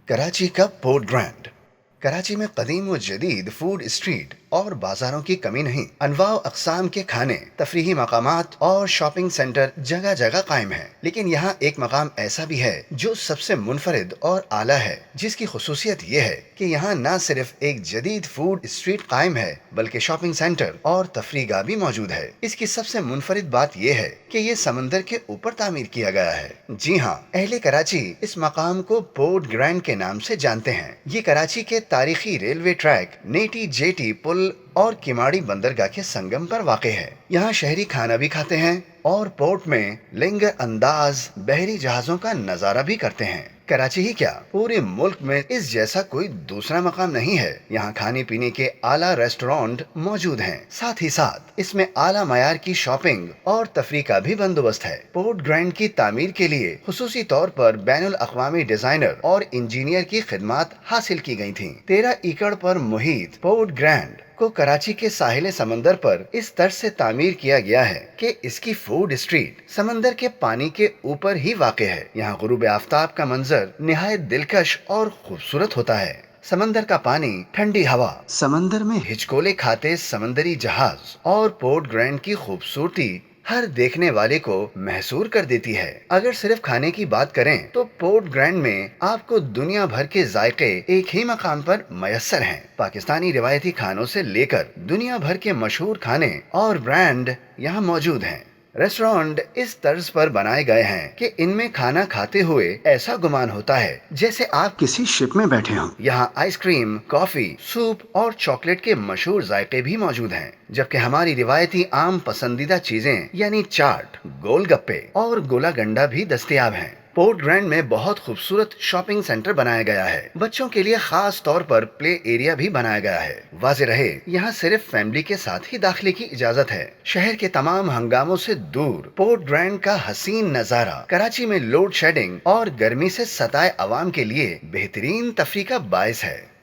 کراچی کا port grand. Karachi میں قدیم و جدید فوڈ اسٹریٹ اور بازاروں کی کمی نہیں۔ انواع و اقسام کے کھانے، تفریحی مقامات اور شاپنگ سینٹر جگہ جگہ قائم ہیں۔ لیکن یہاں ایک مقام ایسا بھی ہے جو سب سے منفرد اور اعلیٰ ہے، جس کی خصوصیت یہ ہے کہ یہاں نہ صرف ایک جدید فوڈ اسٹریٹ قائم ہے بلکہ شاپنگ سینٹر اور تفریح گاہ بھی موجود ہے۔ اس کی سب سے منفرد بات یہ ہے کہ یہ سمندر کے اوپر تعمیر کیا گیا ہے۔ جی ہاں، اہل کراچی اس مقام کو پورٹ گرینڈ کے نام سے جانتے ہیں۔ یہ کراچی کے تاریخی ریلوے ٹریک، نیٹی جیٹی پل اور کماڑی بندرگاہ کے سنگم پر واقع ہے۔ یہاں شہری کھانا بھی کھاتے ہیں اور پورٹ میں لنگر انداز بحری جہازوں کا نظارہ بھی کرتے ہیں۔ کراچی ہی کیا، پورے ملک میں اس جیسا کوئی دوسرا مقام نہیں ہے۔ یہاں کھانے پینے کے اعلیٰ ریسٹورانٹ موجود ہیں، ساتھ ہی ساتھ اس میں اعلیٰ معیار کی شاپنگ اور تفریح کا بھی بندوبست ہے۔ پورٹ گرینڈ کی تعمیر کے لیے خصوصی طور پر بین الاقوامی ڈیزائنر اور انجینئر کی خدمات حاصل کی گئی تھیں۔ 13 ایکڑ پر محیط پورٹ گرینڈ کو کراچی کے ساحل سمندر پر اس طرح سے تعمیر کیا گیا ہے کہ اس کی فوڈ اسٹریٹ سمندر کے پانی کے اوپر ہی واقع ہے۔ یہاں غروب آفتاب کا منظر نہایت دلکش اور خوبصورت ہوتا ہے۔ سمندر کا پانی، ٹھنڈی ہوا، سمندر میں ہچکولے کھاتے سمندری جہاز اور پورٹ گرینڈ کی خوبصورتی ہر دیکھنے والے کو محصور کر دیتی ہے۔ اگر صرف کھانے کی بات کریں تو پورٹ گرینڈ میں آپ کو دنیا بھر کے ذائقے ایک ہی مقام پر میسر ہیں۔ پاکستانی روایتی کھانوں سے لے کر دنیا بھر کے مشہور کھانے اور برانڈ یہاں موجود ہیں۔ ریسٹورانٹ اس طرز پر بنائے گئے ہیں کہ ان میں کھانا کھاتے ہوئے ایسا گمان ہوتا ہے جیسے آپ کسی شپ میں بیٹھے ہوں۔ یہاں آئس کریم، کافی، سوپ اور چاکلیٹ کے مشہور ذائقے بھی موجود ہیں، جبکہ ہماری روایتی عام پسندیدہ چیزیں یعنی چاٹ، گول گپے اور گولا گنڈا بھی دستیاب ہیں۔ پورٹ گرینڈ میں بہت خوبصورت شاپنگ سینٹر بنایا گیا ہے۔ بچوں کے لیے خاص طور پر پلے ایریا بھی بنایا گیا ہے۔ واضح رہے، یہاں صرف فیملی کے ساتھ ہی داخلے کی اجازت ہے۔ شہر کے تمام ہنگاموں سے دور پورٹ گرینڈ کا حسین نظارہ کراچی میں لوڈ شیڈنگ اور گرمی سے ستائے عوام کے لیے بہترین تفریح کا باعث ہے۔